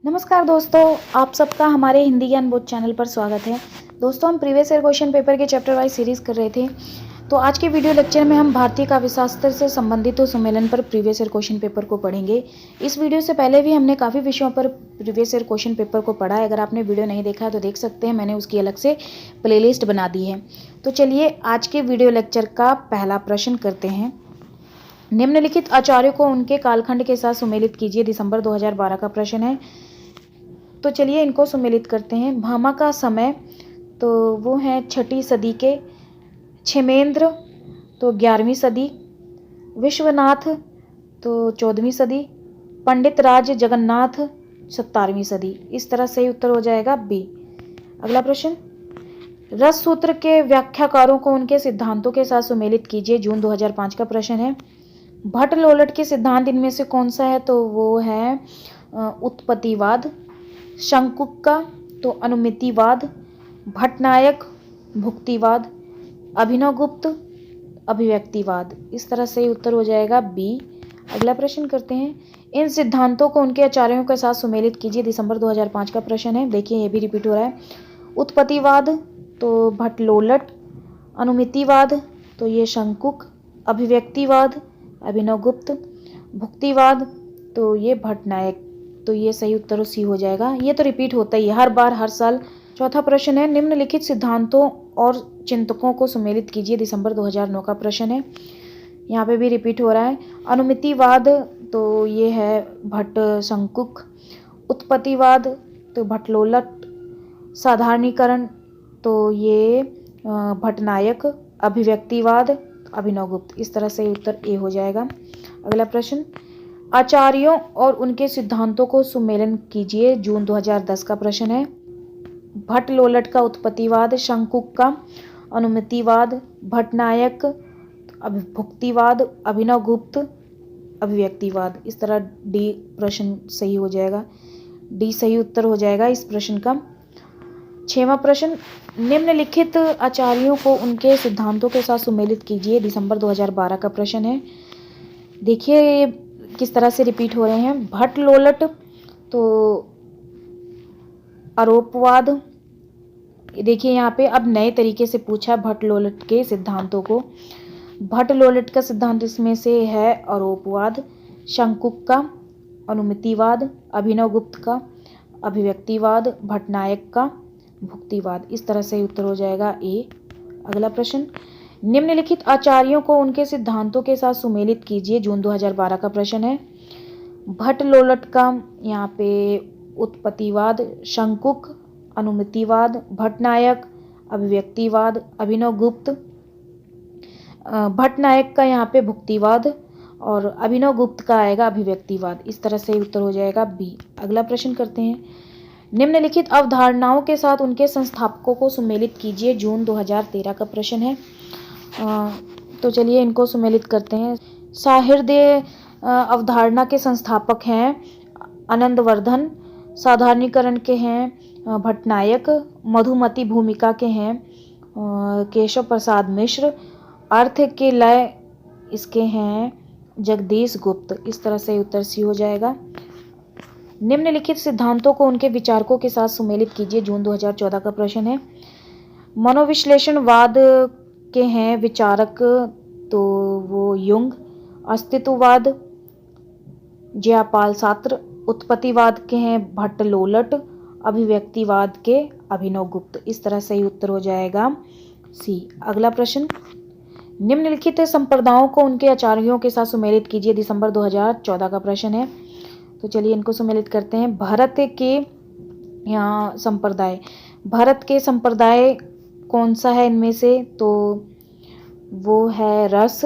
नमस्कार दोस्तों, आप सबका हमारे हिंदी ज्ञान बोध चैनल पर स्वागत है। दोस्तों, हम प्रीवियस ईयर क्वेश्चन पेपर के चैप्टर वाइज सीरीज कर रहे थे। तो आज के वीडियो लेक्चर में हम भारतीय काव्यशास्त्र से संबंधित सम्मेलन पर प्रीवियस ईयर क्वेश्चन पेपर को पढ़ेंगे। इस वीडियो से पहले भी हमने काफ़ी विषयों पर प्रीवियस ईयर क्वेश्चन पेपर को पढ़ा है। अगर आपने वीडियो नहीं देखा तो देख सकते हैं, मैंने उसकी अलग से प्लेलिस्ट बना दी है। तो चलिए आज के वीडियो लेक्चर का पहला प्रश्न करते हैं। निम्नलिखित आचार्यों को उनके कालखंड के साथ सुमेलित कीजिए। दिसंबर 2012 का प्रश्न है। तो चलिए इनको सम्मिलित करते हैं। भामा का समय तो वो है 6ठी सदी के, क्षेमेंद्र तो 11वीं सदी, विश्वनाथ तो 14वीं सदी, पंडित राज जगन्नाथ 17वीं सदी। इस तरह सही उत्तर हो जाएगा बी। अगला प्रश्न, रस सूत्र के व्याख्याकारों को उनके सिद्धांतों के साथ सुमेलित कीजिए। जून 2005 का प्रश्न है। भट्ट लोलट के सिद्धांत इनमें से कौन सा है? तो वो है उत्पत्तिवाद, शंकुक का तो अनुमितिवाद, भट्टनायक भुक्तिवाद, अभिनवगुप्त अभिव्यक्तिवाद। इस तरह से उत्तर हो जाएगा बी। अगला प्रश्न करते हैं। इन सिद्धांतों को उनके आचार्यों के साथ सुमेलित कीजिए। दिसंबर 2005 का प्रश्न है। देखिए ये भी रिपीट हो रहा है। उत्पत्तिवाद तो भट्ट लोलट, अनुमितिवाद तो ये शंकुक, अभिव्यक्तिवाद अभिनवगुप्त, भुक्तिवाद तो ये भट्टनायक। तो ये सही उत्तर सी हो जाएगा। ये तो रिपीट होता ही है हर बार हर साल। चौथा प्रश्न है। निम्नलिखित सिद्धांतों और चिंतकों को सुमेलित कीजिए। दिसंबर 2009 का प्रश्न है। यहाँ पे भी रिपीट हो रहा है। अनुमितिवाद तो ये है भट्ट शंकुक, उत्पत्तिवाद तो भट्ट लोलट, साधारणीकरण तो ये भट्टनायक, अभिव्यक्तिवाद अभिनवगुप्त। इस तरह से उत्तर ए हो जाएगा। अगला प्रश्न, आचार्यों और उनके सिद्धांतों को सुमेलन कीजिए। जून 2010 का प्रश्न है। भट्ट लोलट का उत्पत्तिवाद, शंकुक का अनुमितिवाद, भट्टनायक भुक्तिवाद, अभिनवगुप्त अभिव्यक्तिवाद। इस तरह डी प्रश्न सही हो जाएगा। डी सही उत्तर हो जाएगा इस प्रश्न का। 6वां प्रश्न, निम्नलिखित आचार्यों को उनके सिद्धांतों के साथ सुमेलित कीजिए। दिसंबर 2012 का प्रश्न है। देखिए ये किस तरह से रिपीट हो रहे हैं। भट्ट लोलट तो आरोपवाद। देखिए यहाँ पे अब नए तरीके से पूछा भट्ट लोलट के सिद्धांतों को। भट्ट लोलट का सिद्धांत इसमें से है आरोपवाद, शंकुक का अनुमितिवाद, अभिनवगुप्त का अभिव्यक्तिवाद, भट्टनायक का भुक्तिवाद। इस तरह से उत्तर हो जाएगा ए। अगला प्रश्न, निम्नलिखित आचार्यों को उनके सिद्धांतों के साथ सुमेलित कीजिए। जून 2012 का प्रश्न है। भट्ट लोलट का यहाँ पे उत्पत्तिवाद, शंकुक अनुमितिवाद, भट्टनायक अभिव्यक्तिवाद, अभिनवगुप्त भट्टनायक का यहाँ पे भुक्तिवाद और अभिनवगुप्त का आएगा अभिव्यक्तिवाद। इस तरह से उत्तर हो जाएगा बी। अगला प्रश्न करते हैं। निम्नलिखित अवधारणाओं के साथ उनके संस्थापकों को सुमेलित कीजिए। जून 2013 का प्रश्न है। तो चलिए इनको सुमेलित करते हैं। साहृदय अवधारणा के संस्थापक हैं आनंदवर्धन, साधारणीकरण के हैं भट्टनायक, मधुमती भूमिका के हैं केशव प्रसाद मिश्र, अर्थ के लय इसके हैं जगदीश गुप्त। इस तरह से उत्तर सी हो जाएगा। निम्नलिखित सिद्धांतों को उनके विचारकों के साथ सुमेलित कीजिए। जून 2014 का प्रश्न है। मनोविश्लेषणवाद के हैं विचारक तो वो युंग, अस्तित्ववाद जयपाल सात्र, उत्पत्तिवाद के हैं भट्ट लोलट, अभिव्यक्तिवाद के अभिनवगुप्त। इस तरह से उत्तर हो जाएगा सी। अगला प्रश्न, निम्नलिखित संप्रदायों को उनके आचार्यों के साथ सुमेलित कीजिए। दिसंबर 2014 का प्रश्न है। तो चलिए इनको सुमेलित करते हैं। भारत के यहाँ संप्रदाय, भारत के संप्रदाय कौन सा है इनमें से? तो वो है रस,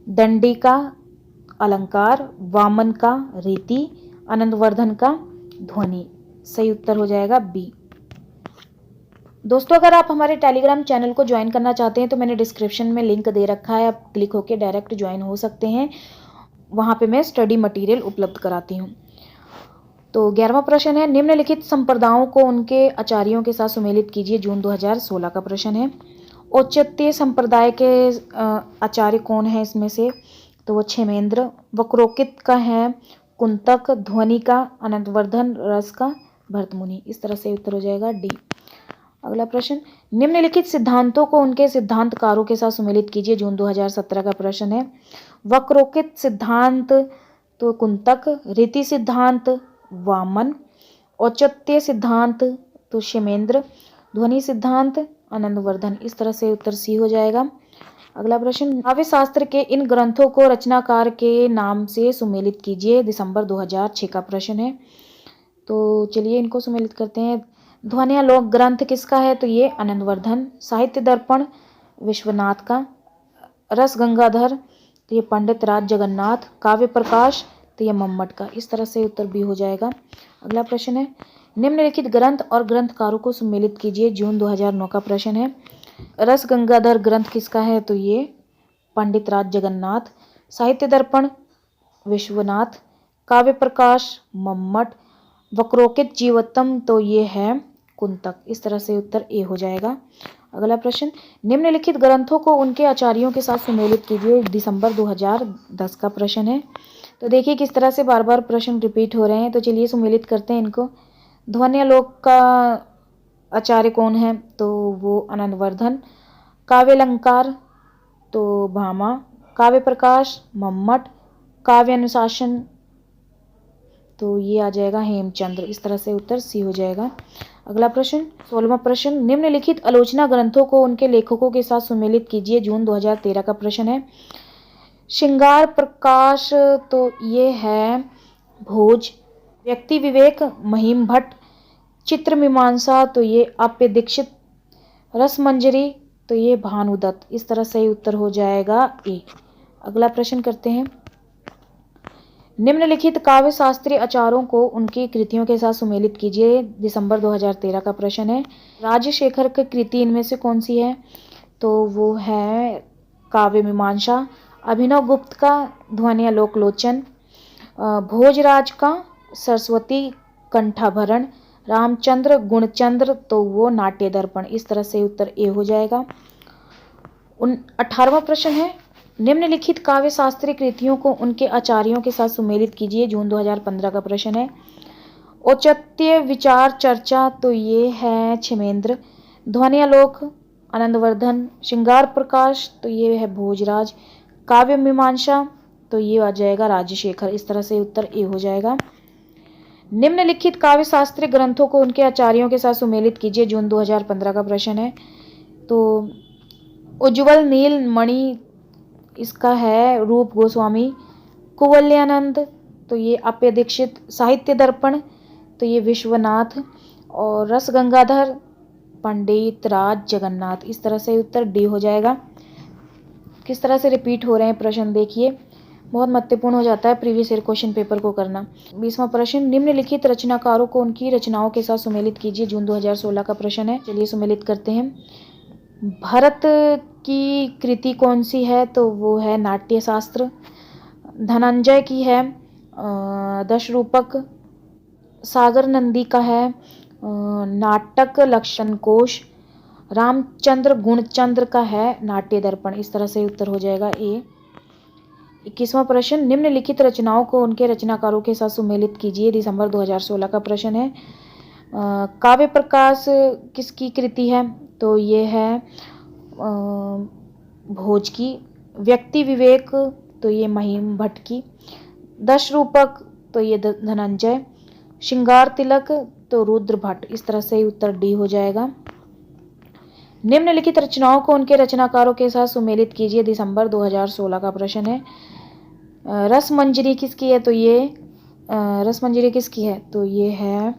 दंडी का अलंकार, वामन का रीति, आनंदवर्धन का ध्वनि। सही उत्तर हो जाएगा बी। दोस्तों, अगर आप हमारे टेलीग्राम चैनल को ज्वाइन करना चाहते हैं तो मैंने डिस्क्रिप्शन में लिंक दे रखा है, आप क्लिक होकर डायरेक्ट ज्वाइन हो सकते हैं। वहाँ पे मैं स्टडी मटेरियल उपलब्ध कराती हूँ। तो 11वां प्रश्न है। निम्नलिखित संप्रदायों को उनके आचार्यों के साथ सुमेलित कीजिए। जून 2016 का प्रश्न है। औचित्य संप्रदाय के आचार्य कौन है इसमें से? तो वो क्षेमेंद्र। वक्रोकित का है कुंतक, ध्वनि का अनंतवर्धन, रस का भरतमुनि। इस तरह से उत्तर हो जाएगा डी। अगला प्रश्न, निम्नलिखित सिद्धांतों को उनके सिद्धांतकारों के साथ सुमेलित कीजिए। जून 2017 का प्रश्न है। वक्रोकित सिद्धांत तो कुंतक, रीति सिद्धांत वामन, औचित्य सिद्धांत तो क्षेमेंद्र, ध्वनि सिद्धांत आनंदवर्धन। इस तरह से उत्तर सी हो जाएगा। अगला प्रश्न, काव्य शास्त्र के इन ग्रंथों को रचनाकार के नाम से सुमेलित कीजिए। दिसंबर 2006 का प्रश्न है। तो चलिए इनको सुमेलित करते हैं। ध्वन्यालोक ग्रंथ किसका है? तो ये आनंदवर्धन। साहित्य दर्पण विश्वनाथ का। रस गंगाधर तो ये पंडित राज जगन्नाथ। काव्य प्रकाश तो ये मम्मट का। इस तरह से उत्तर बी हो जाएगा। अगला प्रश्न है, निम्नलिखित ग्रंथ और ग्रंथकारों को सुमेलित कीजिए। जून 2009 का प्रश्न है। रस गंगाधर ग्रंथ किसका है? तो ये पंडित राज जगन्नाथ। साहित्य दर्पण विश्वनाथ। काव्य प्रकाश मम्मट। वक्रोकित जीवोत्तम तो ये है कुंतक। इस तरह से उत्तर ए हो जाएगा। अगला प्रश्न, निम्नलिखित ग्रंथों को उनके आचार्यों के साथ सुमेलित कीजिए। दिसंबर 2010 का प्रश्न है। तो देखिए किस तरह से बार बार प्रश्न रिपीट हो रहे हैं। तो चलिए सुमेलित करते हैं इनको। ध्वन्यालोक का आचार्य कौन है? तो वो आनंदवर्धन। काव्यालंकार तो भामा। काव्य प्रकाश मम्मट। काव्य अनुशासन तो ये आ जाएगा हेमचंद्र। इस तरह से उत्तर सी हो जाएगा। अगला प्रश्न 16वां प्रश्न, निम्नलिखित आलोचना ग्रंथों को उनके लेखकों के साथ सुमेलित कीजिए। जून 2013 का प्रश्न है। श्रृंगार प्रकाश तो ये है भोज। व्यक्ति विवेक महिम भट्ट। चित्र मीमांसा तो ये आप्य दीक्षित। रसमंजरी तो ये भानुदत्त। इस तरह से उत्तर हो जाएगा ए। अगला प्रश्न करते हैं, निम्नलिखित काव्य शास्त्रीय आचारों को उनकी कृतियों के साथ सुमेलित कीजिए। दिसंबर 2013 का प्रश्न है। राजशेखर की कृति इनमें से कौन सी है? तो वो है काव्य मीमांसा। अभिनव गुप्त का ध्वन्यालोक लोचन। भोजराज का सरस्वती कंठाभरण। रामचंद्र गुणचंद्र तो वो नाट्य दर्पण। इस तरह से उत्तर ए हो जाएगा। 18वां प्रश्न है, निम्नलिखित काव्य शास्त्रीय कृतियों को उनके आचार्यों के साथ सुमेलित कीजिए। जून 2015 का प्रश्न है। औचित्य विचार चर्चा तो ये है क्षेमेंद्र। ध्वन्यालोक आनंदवर्धन। श्रृंगार प्रकाश तो ये है भोजराज। काव्य मीमांसा तो ये आ जाएगा राजशेखर। इस तरह से उत्तर ए हो जाएगा। निम्नलिखित काव्य शास्त्रीय ग्रंथों को उनके आचार्यों के साथ सुमेलित कीजिए। जून 2015 का प्रश्न है। तो उज्ज्वल नील मणि इसका है रूप गोस्वामी। कुवलयानंद तो ये आप्य दीक्षित। साहित्य दर्पण तो ये विश्वनाथ। और रस गंगाधर पंडित राज जगन्नाथ। इस तरह से उत्तर डी हो जाएगा। किस तरह से रिपीट हो रहे हैं प्रश्न देखिए, बहुत महत्वपूर्ण हो जाता है प्रीवियस ईयर क्वेश्चन पेपर को करना। 20वां प्रश्न, निम्नलिखित रचनाकारों को उनकी रचनाओं के साथ सुमेलित कीजिए। जून 2016 का प्रश्न है। चलिए सुमेलित करते हैं। भरत की कृति कौन सी है? तो वो है नाट्य शास्त्र। धनंजय की है दशरूपक। सागर नंदी का है नाटक लक्षण कोश। रामचंद्र गुणचंद्र का है नाट्य दर्पण। इस तरह से उत्तर हो जाएगा ए। 21वां प्रश्न, निम्नलिखित रचनाओं को उनके रचनाकारों के साथ सुमेलित कीजिए। दिसंबर 2016 का प्रश्न है। काव्य प्रकाश किसकी कृति है? तो ये है भोज की। व्यक्ति विवेक तो ये महिम भट्ट की। दशरूपक तो ये धनंजय। श्रृंगार तिलक तो रुद्र भट्ट। इस तरह से उत्तर डी हो जाएगा। निम्नलिखित रचनाओं को उनके रचनाकारों के साथ सुमेलित कीजिए। दिसंबर 2016 का प्रश्न है। रसमंजरी किसकी है? तो ये रसमंजरी किसकी है? तो ये है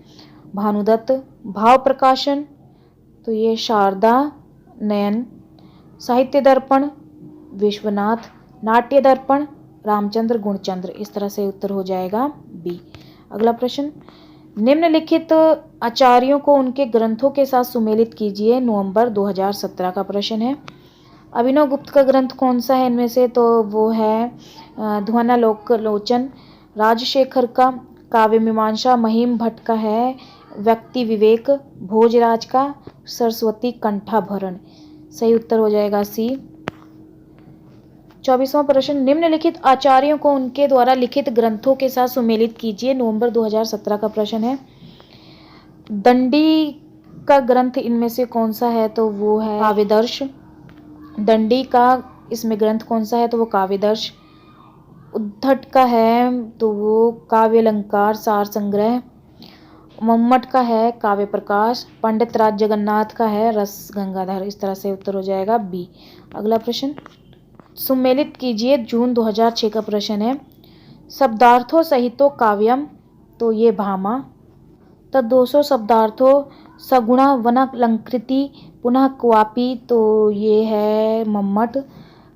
भानुदत्त। भाव प्रकाशन तो ये शारदा नयन। साहित्य दर्पण विश्वनाथ। नाट्य दर्पण रामचंद्र गुणचंद्र। इस तरह से उत्तर हो जाएगा बी। अगला प्रश्न, निम्नलिखित आचार्यों को उनके ग्रंथों के साथ सुमेलित कीजिए। नवंबर 2017 का प्रश्न है। अभिनव गुप्त का ग्रंथ कौन सा है इनमें से? तो वो है ध्वन्यालोक लोचन। राजशेखर का काव्य मीमांसा। महिम भट्ट का है व्यक्ति विवेक। भोजराज का सरस्वती कंठाभरण। सही उत्तर हो जाएगा सी। 24वां प्रश्न, निम्नलिखित आचार्यों को उनके द्वारा लिखित ग्रंथों के साथ सुमेलित कीजिए। नवंबर 2017 का प्रश्न है। दंडी का ग्रंथ इनमें से कौन सा है? तो वो है काव्यदर्श। दंडी का इसमें ग्रंथ कौन सा है? तो वो काव्यदर्श। उद्धट का है तो वो काव्य अलंकार सार संग्रह। मम्मट का है काव्य प्रकाश। पंडित राज जगन्नाथ का है रस गंगाधर। इस तरह से उत्तर हो जाएगा बी। अगला प्रश्न, सुमेलित कीजिए। जून 2006 का प्रश्न है। शब्दार्थो सहितो काव्यम, तो ये भामा। तद्दोषो शब्दार्थो सगुणा वनालंकृति पुनः क्वापी, तो ये है मम्मट।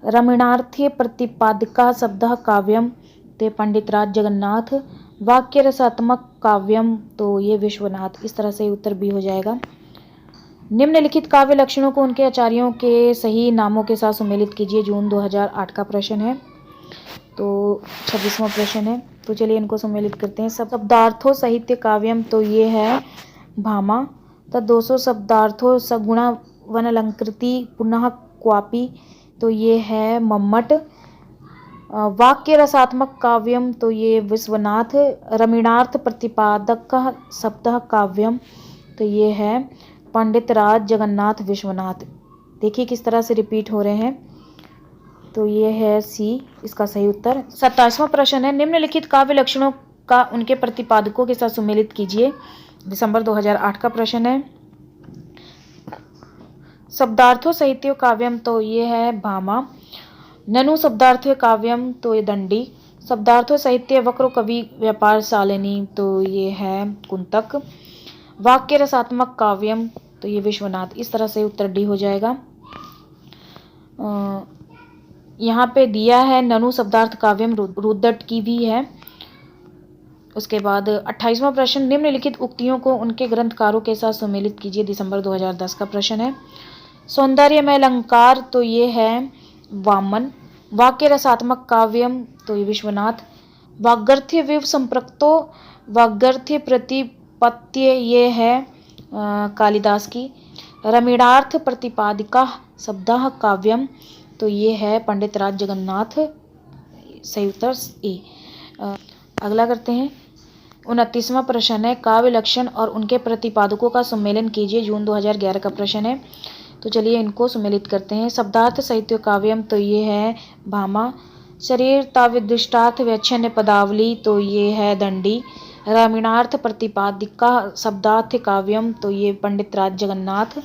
रमणार्थी प्रतिपादिका शब्दः काव्यम, ते पंडित राज जगन्नाथ। वाक्य रसात्मक काव्यम, तो ये विश्वनाथ। इस तरह से उत्तर बी हो जाएगा। निम्नलिखित काव्य लक्षणों को उनके आचार्यों के सही नामों के साथ सुमेलित कीजिए। जून 2008 का प्रश्न है। तो 26वां प्रश्न है। तो चलिए इनको सम्मिलित करते हैं। शब्दार्थो साहित्य काव्यम, तो ये है भामा। तद्दोषो शब्दार्थो सगुणा वनालंकृति पुनः क्वापी, तो ये है मम्मट। वाक्य रसात्मक काव्यम, तो ये विश्वनाथ। रमणार्थ प्रतिपादक शब्दः काव्यम, तो ये है पंडित राज जगन्नाथ विश्वनाथ। देखिए किस तरह से रिपीट हो रहे हैं। तो ये है सी इसका सही उत्तर। 27वां प्रश्न है। निम्नलिखित काव्य लक्षणों का उनके प्रतिपादकों के साथ सुमेलित कीजिए। दिसंबर 2008 का प्रश्न है। शब्दार्थो साहित्य काव्यम, तो ये है भामा। ननु शब्दार्थो काव्यम, तो ये दंडी। शब्दार्थो साहित्य वक्र कवि व्यापार शालिनी, तो ये है कुंतक। वाक्य रसात्मक काव्यम, तो ये विश्वनाथ। इस तरह से उत्तर डी हो जाएगा। यहाँ पे दिया है ननु शब्दार्थ काव्यम रुद्रट की भी है। उसके बाद 28वां प्रश्न, निम्नलिखित उक्तियों को उनके ग्रंथकारों के साथ सुमेलित कीजिए। दिसंबर 2010 का प्रश्न है। सौंदर्यमय अलंकार, तो ये है वामन। वाक्य रसात्मक काव्यम, तो ये विश्वनाथ। वाग्गर्थ्य विव संप्रक्तो वाग्गर्थ्य प्रतिपत्य, ये है कालिदास की। रमणार्थ प्रतिपादिका शब्दः काव्यम, तो ये है पंडित राज जगन्नाथ। सही उत्तर ए। अगला करते हैं। 29वां प्रश्न है। काव्य लक्षण और उनके प्रतिपादकों का सम्मेलन कीजिए। जून 2011 का प्रश्न है। तो चलिए इनको सम्मिलित करते हैं। शब्दार्थ साहित्य काव्यम, तो ये है भामा। शरीर तावदृष्टार्थ व्याख्यान पदावली, तो ये है दंडी। रमणार्थ प्रतिपादिका शब्दार्थ काव्यम, तो ये पंडित राज जगन्नाथ।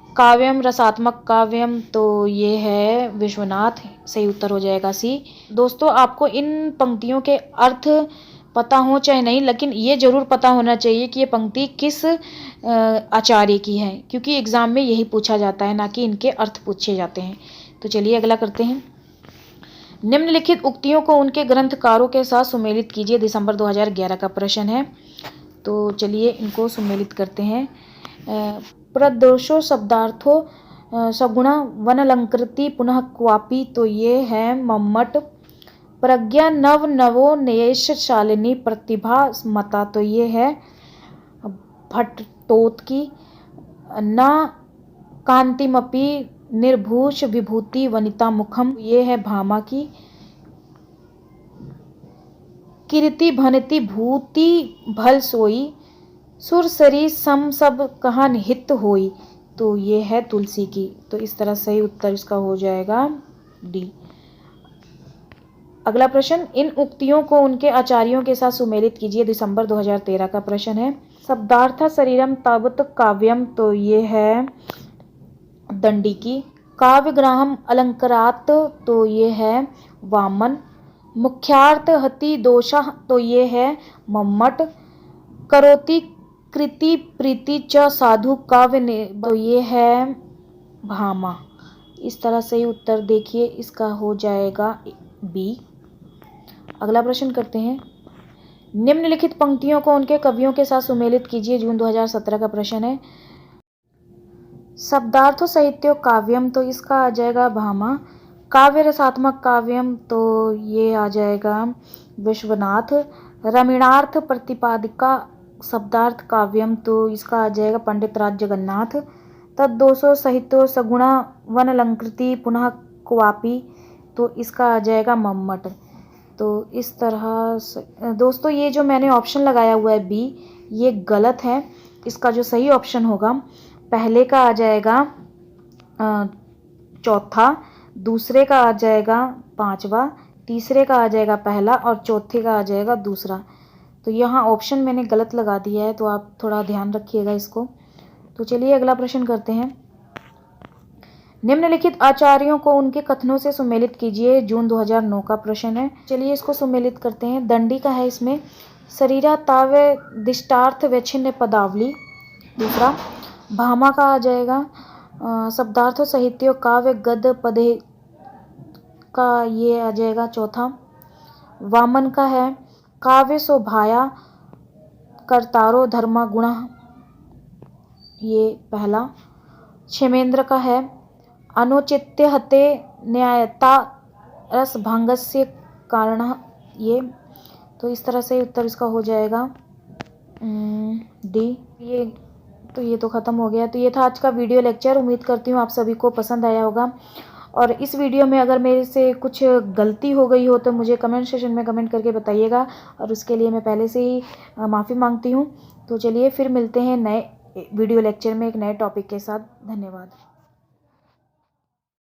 काव्यम रसात्मक काव्यम, तो ये है विश्वनाथ। सही उत्तर हो जाएगा सी। दोस्तों, आपको इन पंक्तियों के अर्थ पता हो चाहे नहीं, लेकिन ये जरूर पता होना चाहिए कि ये पंक्ति किस आचार्य की है, क्योंकि एग्जाम में यही पूछा जाता है, ना कि इनके अर्थ पूछे जाते हैं। तो चलिए अगला करते हैं। निम्नलिखित उक्तियों को उनके ग्रंथकारों के साथ सुमेलित कीजिए। दिसंबर 2011 का प्रश्न है। तो चलिए इनको सुमेलित करते हैं। प्रदोषो शब्दार्थो सगुणा वनालंकृति पुनः क्वापी, तो ये है मम्मट। प्रज्ञा नव नवो नयेश शालिनी प्रतिभा मता, तो ये है भट्टोत्की। न कांतिमपि निर्भूष विभूति वनिता मुखम, ये है भामा की। कीर्ति भनति भूति भल सोई सुरसरी सम सब कहा निहित होई, तो ये है तुलसी की। तो इस तरह सही उत्तर इसका हो जाएगा डी। अगला प्रश्न, इन उक्तियों को उनके आचार्यों के साथ सुमेलित कीजिए। दिसंबर 2013 का प्रश्न है। शब्दार्थ शरीरम तावत काव्यम, तो ये है दंडी की। काव्यग्राहम अलंकारात, तो ये है वामन। मुख्यार्थ हति दोषा, तो ये है मम्मट। करोति कृति प्रीति च साधु काव्य ने, तो ये है भामा। इस तरह से ही उत्तर देखिए इसका हो जाएगा बी। अगला प्रश्न करते हैं। निम्नलिखित पंक्तियों को उनके कवियों के साथ सुमेलित कीजिए। जून 2017 का प्रश्न है। शब्दार्थ साहित्य काव्यम, तो इसका आ जाएगा भामा। काव्य रसात्मक काव्यम, तो ये आ जाएगा विश्वनाथ। रमणार्थ प्रतिपादिका शब्दार्थ काव्यम, तो इसका आ जाएगा पंडित राज जगन्नाथ। तद्दोषो साहित्य सगुणा वनालंकृति पुनः क्वापी, तो इसका आ जाएगा मम्मट। तो इस तरह से दोस्तों ये जो मैंने ऑप्शन लगाया हुआ है बी, ये गलत है। इसका जो सही ऑप्शन होगा, पहले का आ जाएगा चौथा, दूसरे का आ जाएगा पांचवा, तीसरे का आ जाएगा पहला और चौथे का आ जाएगा दूसरा। तो यहाँ ऑप्शन मैंने गलत लगा दिया है, तो आप थोड़ा ध्यान रखिएगा इसको। तो चलिए अगला प्रश्न करते हैं। निम्नलिखित आचार्यों को उनके कथनों से सुमेलित कीजिए। जून 2009 का प्रश्न है। चलिए इसको सुमेलित करते हैं। दंडी का है इसमें शरीरा ताव्य दिष्टार्थ वैच्छिन्न पदावली। दूसरा भामा का आ जाएगा शब्दार्थ साहित्य काव्य गद्य पदे का, ये आ जाएगा चौथा। वामन का है काव्य शोभाया कर्तारो धर्मा गुण, ये पहला। क्षेमेंद्र का है अनुचित्य हते न्यायता रसभंगस्य कारण, ये। तो इस तरह से उत्तर इसका हो जाएगा डी। ये तो ख़त्म हो गया। तो ये था आज का वीडियो लेक्चर। उम्मीद करती हूँ आप सभी को पसंद आया होगा। और इस वीडियो में अगर मेरे से कुछ गलती हो गई हो तो मुझे कमेंट सेशन में कमेंट करके बताइएगा, और उसके लिए मैं पहले से ही माफ़ी मांगती हूँ। तो चलिए फिर मिलते हैं नए वीडियो लेक्चर में एक नए टॉपिक के साथ। धन्यवाद।